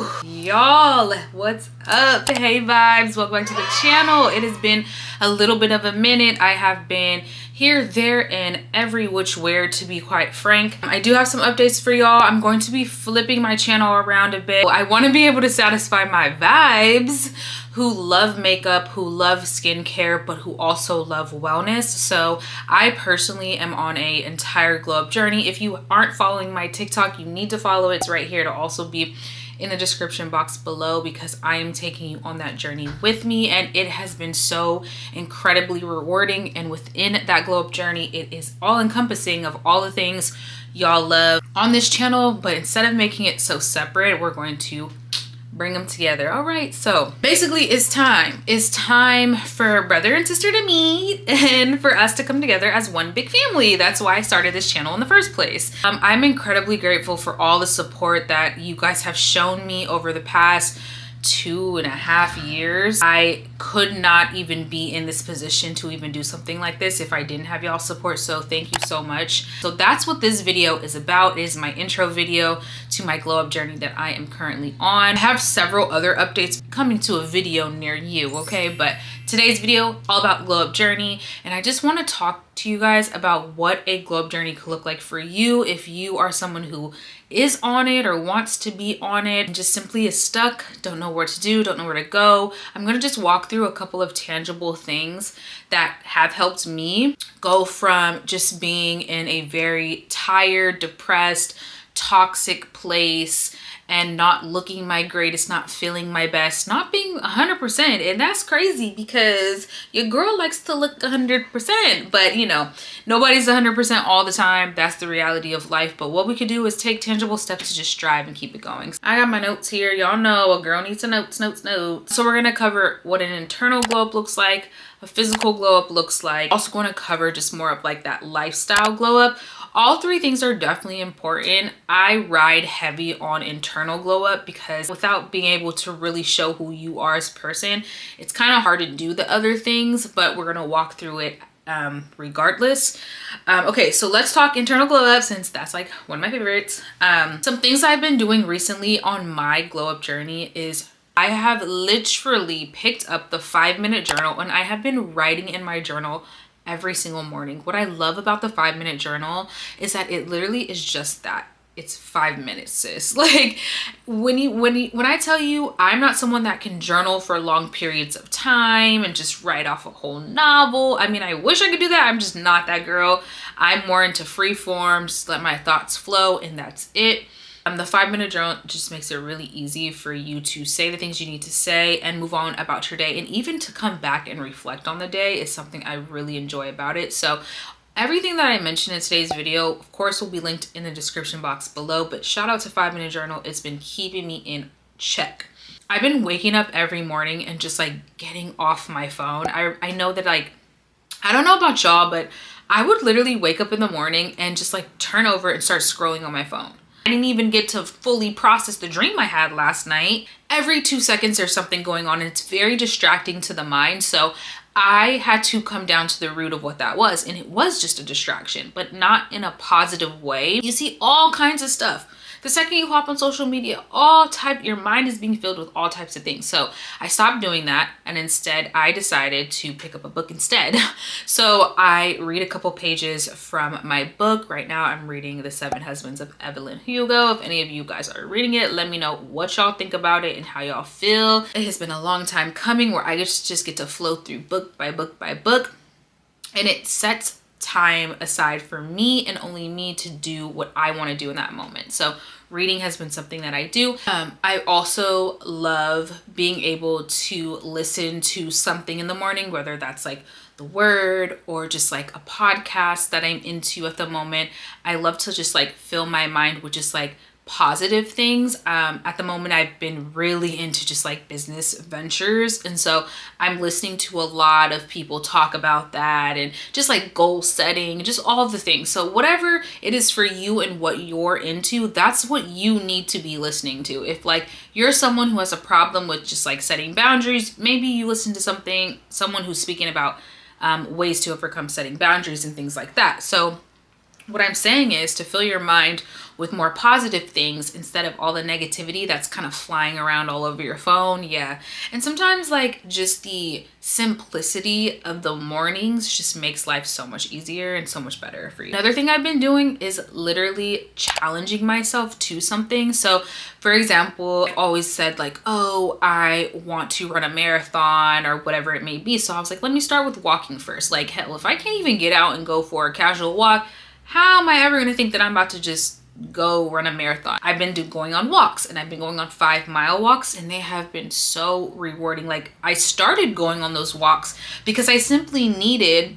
Woo! Y'all, what's up? Hey vibes, welcome back to the channel. It has been a little bit of a minute. I have been here, there, and every which where, to be quite frank. I do have some updates for y'all. I'm going to be flipping my channel around a bit. I want to be able to satisfy my vibes who love makeup, who love skincare, but who also love wellness. So I personally am on an entire glow up journey. If you aren't following my TikTok, you need to follow it. It's right here to also be in the description box below, because I am taking you on that journey with me, and it has been so incredibly rewarding. And within that glow up journey, it is all encompassing of all the things y'all love on this channel, but instead of making it so separate, we're going to bring them together. All right, so basically it's time for brother and sister to meet and for us to come together as one big family. That's why I started this channel in the first place. I'm incredibly grateful for all the support that you guys have shown me over the past 2.5 years. I could not even be in this position to even do something like this if I didn't have y'all support, so thank you so much. So that's what this video is about. It is my intro video to my glow up journey that I am currently on. I have several other updates coming to a video near you, okay? But today's video all about glow up journey, and I just want to talk to you guys about what a glow up journey could look like for you if you are someone who is on it or wants to be on it and just simply is stuck, don't know where to do, don't know where to go. I'm going to just walk through a couple of tangible things that have helped me go from just being in a very tired, depressed, toxic place and not looking my greatest, not feeling my best, not being 100%. And that's crazy because your girl likes to look 100%, but you know, nobody's 100% all the time. That's the reality of life. But what we could do is take tangible steps to just strive and keep it going. I got my notes here. Y'all know a girl needs a notes. So we're gonna cover what an internal glow up looks like, a physical glow up looks like. Also going to cover just more of like that lifestyle glow up. All three things are definitely important. I ride heavy on internal glow up because without being able to really show who you are as a person, it's kind of hard to do the other things, but we're gonna walk through it regardless. Okay, so let's talk internal glow up since that's like one of my favorites. Some things I've been doing recently on my glow up journey is I have literally picked up the 5-minute journal and I have been writing in my journal every single morning. What I love about the 5-minute journal is that it literally is just that. It's 5 minutes, sis. Like when I tell you I'm not someone that can journal for long periods of time and just write off a whole novel. I mean, I wish I could do that. I'm just not that girl. I'm more into free form, just let my thoughts flow and that's it. The 5-minute journal just makes it really easy for you to say the things you need to say and move on about your day, and even to come back and reflect on the day is something I really enjoy about it. So everything that I mentioned in today's video, of course, will be linked in the description box below, but shout out to 5-minute journal. It's been keeping me in check. I've been waking up every morning and just like getting off my phone. I know that, like, I don't know about y'all, but I would literally wake up in the morning and just like turn over and start scrolling on my phone. I didn't even get to fully process the dream I had last night. Every 2 seconds there's something going on and it's very distracting to the mind. So I had to come down to the root of what that was. And it was just a distraction, but not in a positive way. You see all kinds of stuff. The second you hop on social media, your mind is being filled with all types of things. So I stopped doing that, and instead I decided to pick up a book instead. So I read a couple pages from my book. Right now I'm reading The 7 Husbands of Evelyn Hugo. If any of you guys are reading it, let me know what y'all think about it and how y'all feel. It has been a long time coming where I just get to flow through book by book by book, and it sets time aside for me and only me to do what I want to do in that moment. So reading has been something that I do. I also love being able to listen to something in the morning, whether that's like The Word or just like a podcast that I'm into at the moment. I love to just like fill my mind with just like positive things. At the moment I've been really into just like business ventures, and so I'm listening to a lot of people talk about that and just like goal setting, just all of the things. So whatever it is for you and what you're into, that's what you need to be listening to. If like you're someone who has a problem with just like setting boundaries, maybe you listen to someone who's speaking about ways to overcome setting boundaries and things like that. So What I'm saying is to fill your mind with more positive things instead of all the negativity that's kind of flying around all over your phone. Yeah. And sometimes like just the simplicity of the mornings just makes life so much easier and so much better for you. Another thing I've been doing is literally challenging myself to something. So for example, I've always said like, oh, I want to run a marathon or whatever it may be. So I was like, let me start with walking first. Like, hell, if I can't even get out and go for a casual walk, how am I ever going to think that I'm about to just go run a marathon? I've been going on walks, and I've been going on 5-mile walks, and they have been so rewarding. Like, I started going on those walks because I simply needed,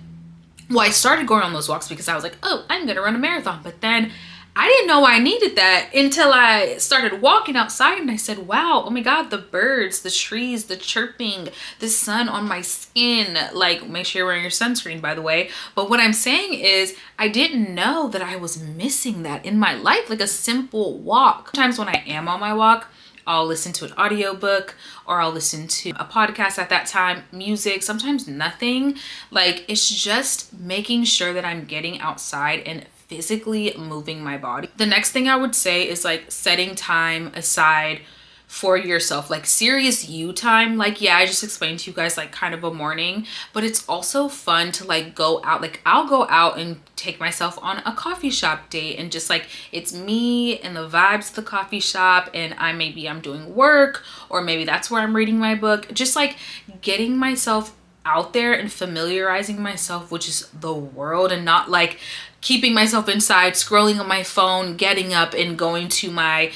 well, I started going on those walks because I was like, oh, I'm going to run a marathon. But then I didn't know I needed that until I started walking outside, and I said, wow, oh my God, the birds, the trees, the chirping, the sun on my skin. Like, make sure you're wearing your sunscreen, by the way. But what I'm saying is I didn't know that I was missing that in my life, like a simple walk. Sometimes when I am on my walk, I'll listen to an audiobook or I'll listen to a podcast at that time, music, sometimes nothing. Like, it's just making sure that I'm getting outside and physically moving my body. The next thing I would say is like setting time aside for yourself, like serious you time. Like, yeah, I just explained to you guys like kind of a morning, but it's also fun to like go out. Like, I'll go out and take myself on a coffee shop date, and just like it's me and the vibes of the coffee shop, and I'm doing work, or maybe that's where I'm reading my book. Just like getting myself out there and familiarizing myself with just the world, and not like keeping myself inside, scrolling on my phone, getting up and going to my,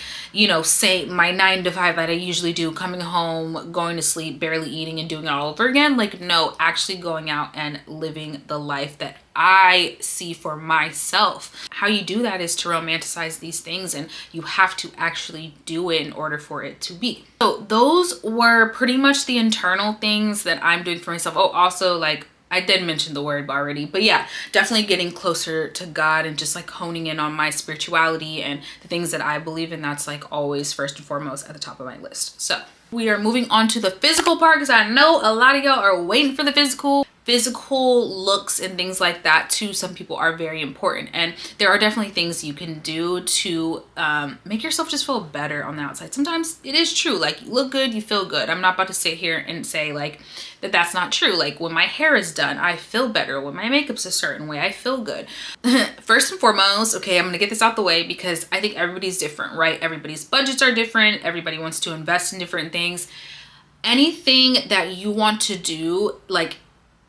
say my 9 to 5 that I usually do, coming home, going to sleep, barely eating, and doing it all over again. Like, no, actually going out and living the life that I see for myself. How you do that is to romanticize these things, and you have to actually do it in order for it to be. So those were pretty much the internal things that I'm doing for myself. Oh, also, like, I did mention the word already, but yeah, definitely getting closer to God and just like honing in on my spirituality and the things that I believe in. That's like always first and foremost at the top of my list. So we are moving on to the physical part, because I know a lot of y'all are waiting for the physical looks and things like that too. Some people are very important, and there are definitely things you can do to make yourself just feel better on the outside. Sometimes it is true, like, you look good, you feel good. I'm not about to sit here and say like that's not true. Like, when my hair is done, I feel better. When my makeup's a certain way, I feel good. First and foremost, okay, I'm gonna get this out the way because I think everybody's different, right? Everybody's budgets are different. Everybody wants to invest in different things. Anything that you want to do, like,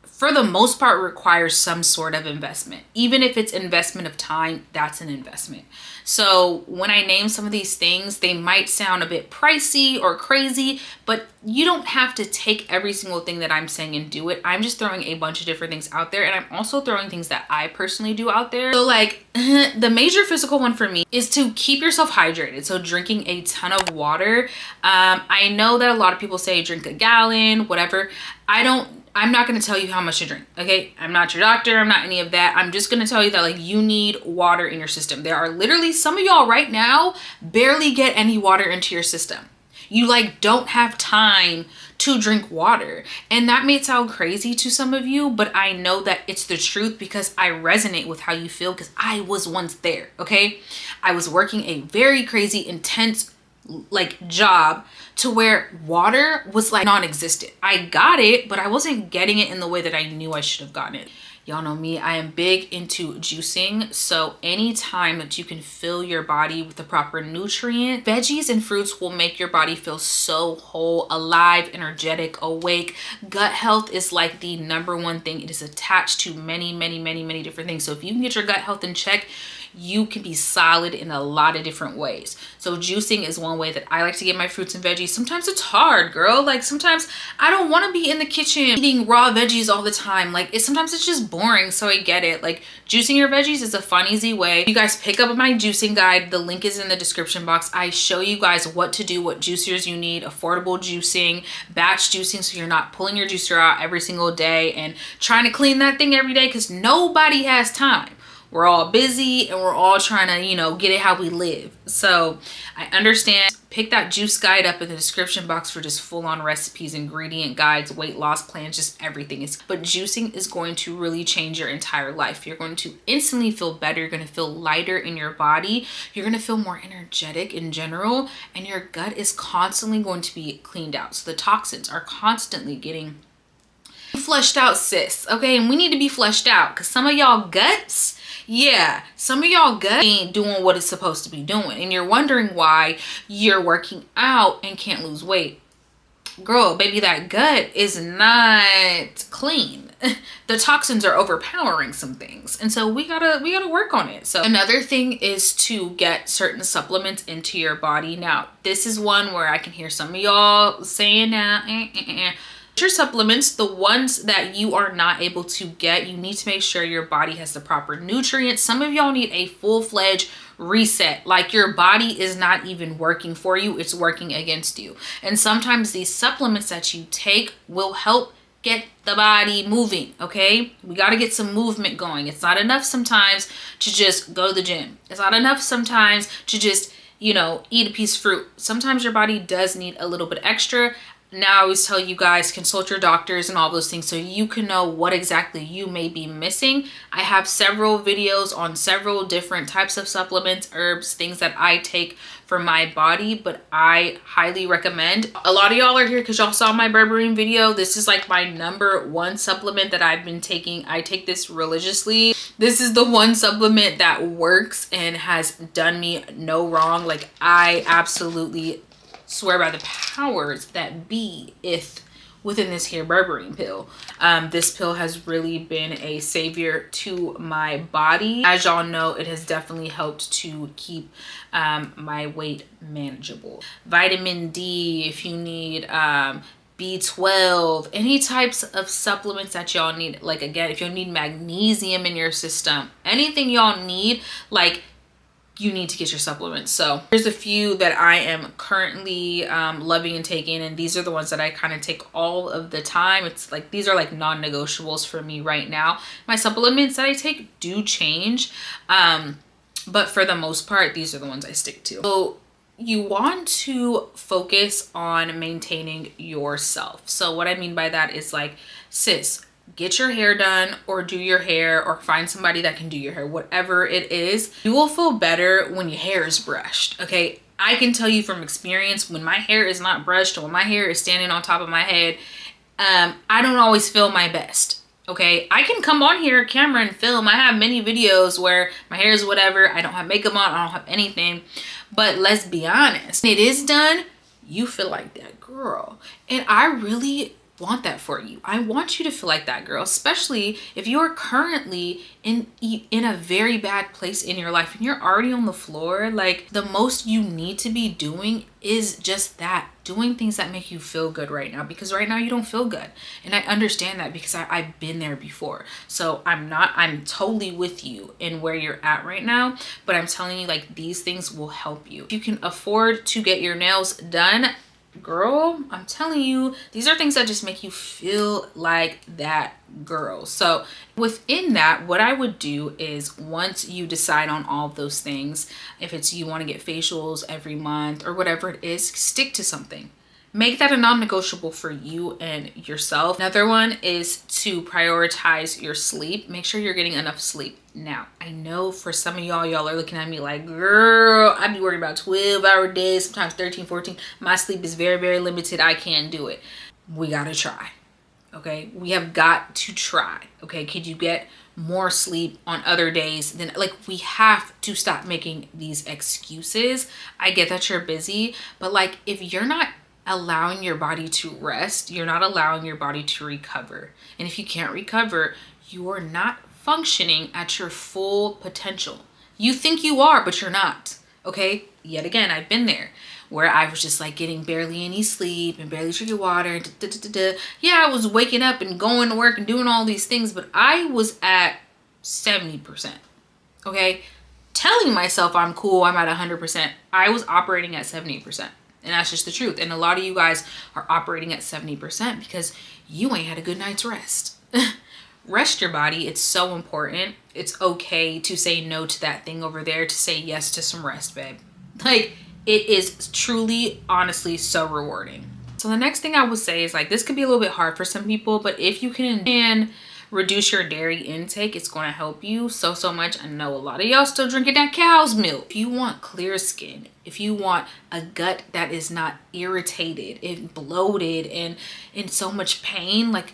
for the most part, requires some sort of investment. Even if it's investment of time, that's an investment. So when I name some of these things, they might sound a bit pricey or crazy, but you don't have to take every single thing that I'm saying and do it. I'm just throwing a bunch of different things out there, and I'm also throwing things that I personally do out there. So like the major physical one for me is to keep yourself hydrated. So drinking a ton of water. I know that a lot of people say drink a gallon, whatever. I'm not going to tell you how much to drink, okay? I'm not your doctor. I'm not any of that. I'm just going to tell you that like you need water in your system. There are literally some of y'all right now barely get any water into your system. You like don't have time to drink water. And that may sound crazy to some of you, but I know that it's the truth because I resonate with how you feel, because I was once there, okay? I was working a very crazy, intense like job to where water was like non-existent. I got it, but I wasn't getting it in the way that I knew I should have gotten it. Y'all know me, I am big into juicing. So anytime that you can fill your body with the proper nutrient, veggies and fruits will make your body feel so whole, alive, energetic, awake. Gut health is like the #1 thing. It is attached to many, many, many, many different things. So if you can get your gut health in check, you can be solid in a lot of different ways. So juicing is one way that I like to get my fruits and veggies. Sometimes it's hard, girl. Like sometimes I don't want to be in the kitchen eating raw veggies all the time. Like sometimes it's just boring. So I get it. Like juicing your veggies is a fun, easy way. You guys pick up my juicing guide. The link is in the description box. I show you guys what to do, what juicers you need, affordable juicing, batch juicing. So you're not pulling your juicer out every single day and trying to clean that thing every day, because nobody has time. we're all busy and we're all trying to, you know, get it how we live. So I understand. Pick that juice guide up in the description box for just full-on recipes, ingredient guides, weight loss plans, just everything. But juicing is going to really change your entire life. You're going to instantly feel better. You're going to feel lighter in your body. You're going to feel more energetic in general, and your gut is constantly going to be cleaned out. So the toxins are constantly getting flushed out, sis. Okay, and we need to be flushed out because some of y'all guts, yeah, some of y'all gut ain't doing what it's supposed to be doing, and you're wondering why you're working out and can't lose weight. Girl, baby, that gut is not clean. The toxins are overpowering some things, and so we gotta work on it. So another thing is to get certain supplements into your body. Now, this is one where I can hear some of y'all saying now, your supplements, the ones that you are not able to get, you need to make sure your body has the proper nutrients. Some of y'all need a full-fledged reset, like your body is not even working for you, it's working against you. And sometimes these supplements that you take will help get the body moving. Okay, we got to get some movement going. It's not enough sometimes to just go to the gym. It's not enough sometimes to just, you know, eat a piece of fruit. Sometimes your body does need a little bit extra. Now I always tell you guys, consult your doctors and all those things so you can know what exactly you may be missing. I have several videos on several different types of supplements, herbs, things that I take for my body, but I highly recommend. A lot of y'all are here because y'all saw my berberine video. This is like my #1 supplement that I've been taking. I take this religiously. This is the one supplement that works and has done me no wrong. Like, I absolutely swear by the powers that be if within this here berberine pill. This pill has really been a savior to my body. As y'all know, it has definitely helped to keep my weight manageable. Vitamin D, if you need B12, any types of supplements that y'all need. Like, again, if you need magnesium in your system, anything y'all need, like, you need to get your supplements. So here's a few that I am currently loving and taking, and these are the ones that I kind of take all of the time. It's like, these are like non-negotiables for me right now. My supplements that I take do change, but for the most part, these are the ones I stick to. So you want to focus on maintaining yourself. So what I mean by that is, like, sis, get your hair done or do your hair, or find somebody that can do your hair. Whatever it is, you will feel better when your hair is brushed. Okay, I can tell you from experience, when my hair is not brushed or when my hair is standing on top of my head, I don't always feel my best. Okay, I can come on here camera and film. I have many videos where my hair is whatever, I don't have makeup on, I don't have anything, but let's be honest, it is done, you feel like that girl. And I really want that for you. I want you to feel like that girl, especially if you're currently in a very bad place in your life and you're already on the floor. Like, the most you need to be doing is just that, doing things that make you feel good right now, because right now you don't feel good. And I understand that because I've been there before. So I'm totally with you in where you're at right now, but I'm telling you, like, these things will help you. If you can afford to get your nails done, girl, I'm telling you, these are things that just make you feel like that girl. So within that, what I would do is, once you decide on all of those things, if it's you want to get facials every month or whatever it is, stick to something. Make that a non-negotiable for you and yourself. Another one is to prioritize your sleep. Make sure you're getting enough sleep. Now, I know for some of y'all are looking at me like, girl, I be worried about 12-hour days, sometimes 13, 14. My sleep is very, very limited. I can't do it. We gotta try, okay? We have got to try, okay? Could you get more sleep on other days? Then, like, we have to stop making these excuses. I get that you're busy, but, like, if you're not allowing your body to rest, you're not allowing your body to recover. And if you can't recover, you are not functioning at your full potential. You think you are, but you're not. Okay, yet again, I've been there where I was just like getting barely any sleep and barely drinking water. Yeah, I was waking up and going to work and doing all these things, but I was at 70%. Okay, telling myself I'm cool, I'm at 100%. I was operating at 70%. And that's just the truth. And a lot of you guys are operating at 70% because you ain't had a good night's rest. Rest your body. It's so important. it's okay to say no to that thing over there to say yes to some rest, babe. Like, it is truly, honestly, so rewarding. So the next thing I would say is, like, this could be a little bit hard for some people, but if you can reduce your dairy intake, it's going to help you so much. I know a lot of y'all still drinking that cow's milk. If you want clear skin, if you want a gut that is not irritated and bloated and in so much pain, like,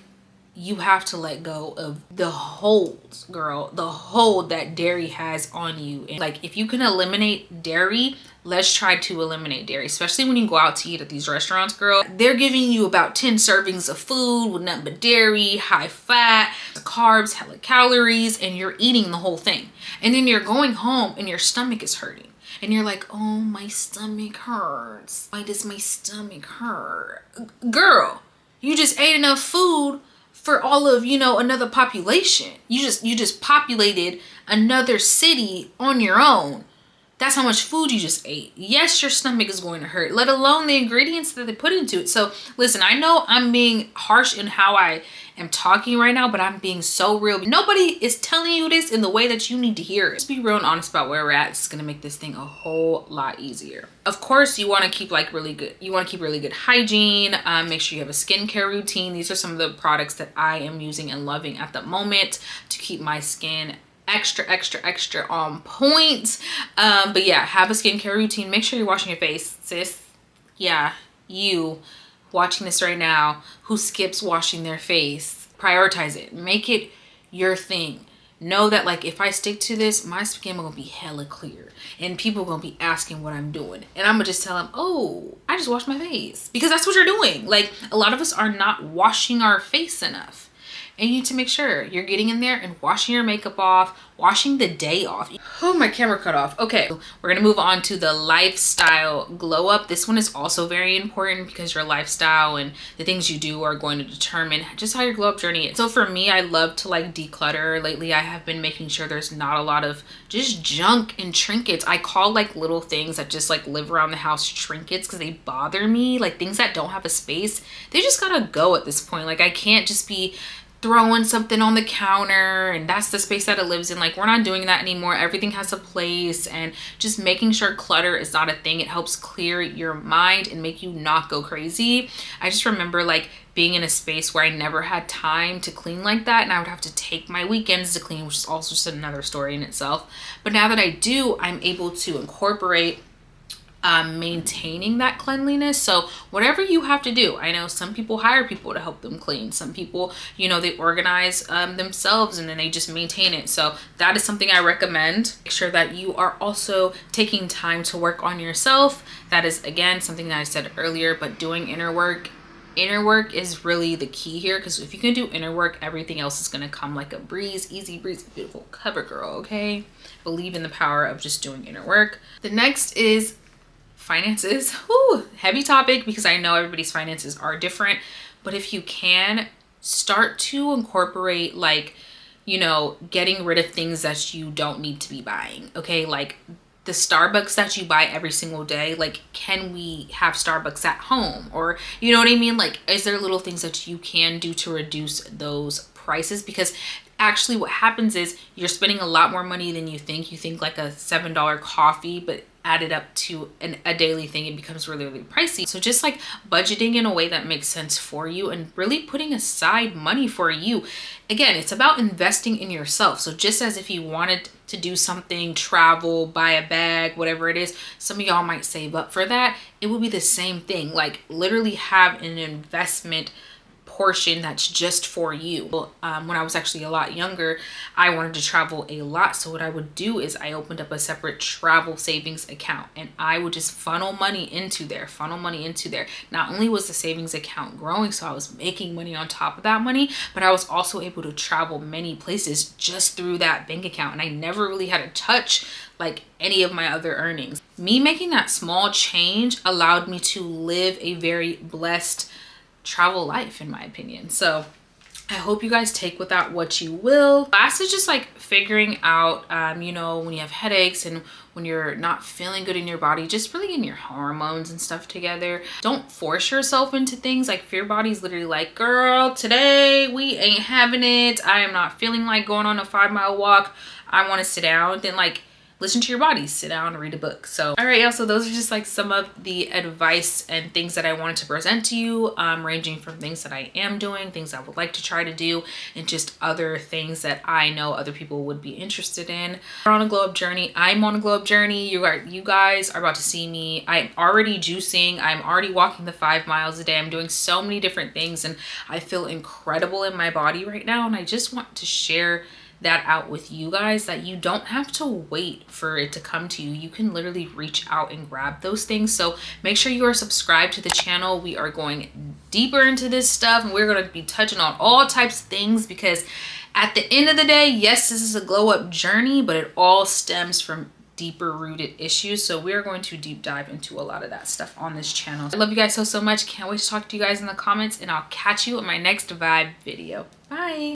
you have to let go of the hold, girl, the hold that dairy has on you. And like, if you can eliminate dairy, let's try to eliminate dairy, especially when you go out to eat at these restaurants, girl. They're giving you about 10 servings of food with nothing but dairy, high fat, carbs, hella calories, and you're eating the whole thing. And then you're going home and your stomach is hurting. And you're like, oh, my stomach hurts. Why does my stomach hurt? Girl, you just ate enough food for all of, you know, another population. You just populated another city on your own. That's how much food you just ate. Yes, your stomach is going to hurt, let alone the ingredients that they put into it. So listen, I know I'm being harsh in how I am talking right now, but I'm being so real. Nobody is telling you this in the way that you need to hear it. Just be real and honest about where we're at. It's gonna make this thing a whole lot easier. Of course, you want to keep like really good hygiene. Make sure you have a skincare routine. These are some of the products that I am using and loving at the moment to keep my skin extra on point. But yeah, have a skincare routine. Make sure you're washing your face, sis. Yeah, you watching this right now who skips washing their face, prioritize it. Make it your thing. Know that, like, if I stick to this, my skin will be hella clear and people are gonna be asking what I'm doing, and I'm gonna just tell them, oh, I just washed my face, because that's what you're doing. Like, a lot of us are not washing our face enough. And you need to make sure you're getting in there and washing your makeup off, washing the day off. Oh, my camera cut off. Okay, we're gonna move on to the lifestyle glow up. This one is also very important because your lifestyle and the things you do are going to determine just how your glow up journey is. So for me, I love to like declutter. Lately, I have been making sure there's not a lot of just junk and trinkets. I call like little things that just like live around the house trinkets because they bother me. Like things that don't have a space, they just gotta go at this point. Like I can't just be throwing something on the counter and that's the space that it lives in. Like, we're not doing that anymore. Everything has a place, and just making sure clutter is not a thing. It helps clear your mind and make you not go crazy. I just remember like being in a space where I never had time to clean like that, and I would have to take my weekends to clean, which is also just another story in itself. But now that I do, I'm able to incorporate maintaining that cleanliness. So whatever you have to do, I know some people hire people to help them clean. Some people, you know, they organize themselves and then they just maintain it. So that is something I recommend. Make sure that you are also taking time to work on yourself. That is, again, something that I said earlier, but doing inner work is really the key here, because if you can do inner work, everything else is going to come like a breeze, easy breezy, beautiful cover girl. Okay, believe in the power of just doing inner work. The next is finances. Whew, heavy topic, because I know everybody's finances are different, but if you can start to incorporate, like, you know, getting rid of things that you don't need to be buying. Okay, like the Starbucks that you buy every single day, like, can we have Starbucks at home? Or, you know what I mean? Like, is there little things that you can do to reduce those prices? Because actually what happens is you're spending a lot more money than you think. You think like a $7 coffee, but added up to a daily thing, it becomes really, really pricey. So just like budgeting in a way that makes sense for you and really putting aside money for you. Again, it's about investing in yourself. So just as if you wanted to do something, travel, buy a bag, whatever it is, some of y'all might save up for that. It would be the same thing. Like literally have an investment portion that's just for you. When I was actually a lot younger, I wanted to travel a lot. So what I would do is I opened up a separate travel savings account, and I would just funnel money into there. Not only was the savings account growing, so I was making money on top of that money, but I was also able to travel many places just through that bank account. And I never really had to touch like any of my other earnings. Me making that small change allowed me to live a very blessed travel life, in my opinion. So I hope you guys take with that what you will. Last is just like figuring out, you know, when you have headaches and when you're not feeling good in your body, just really getting your hormones and stuff together. Don't force yourself into things. Like if your body's literally like, girl, today we ain't having it. I am not feeling like going on a 5-mile walk. I want to sit down, then like listen to your body, sit down and read a book. So all right, y'all, so those are just like some of the advice and things that I wanted to present to you, ranging from things that I am doing, things I would like to try to do, and just other things that I know other people would be interested in. We're on a glow up journey. I'm on a glow up journey. You guys are about to see me. I'm already juicing. I'm already walking the 5 miles a day. I'm doing so many different things and I feel incredible in my body right now. And I just want to share that out with you guys, that you don't have to wait for it to come to you. You can literally reach out and grab those things. So make sure you are subscribed to the channel. We are going deeper into this stuff and we're going to be touching on all types of things, because at the end of the day, yes, this is a glow up journey, but it all stems from deeper rooted issues. So we're going to deep dive into a lot of that stuff on this channel. I love you guys so much. Can't wait to talk to you guys in the comments, and I'll catch you in my next vibe video. Bye.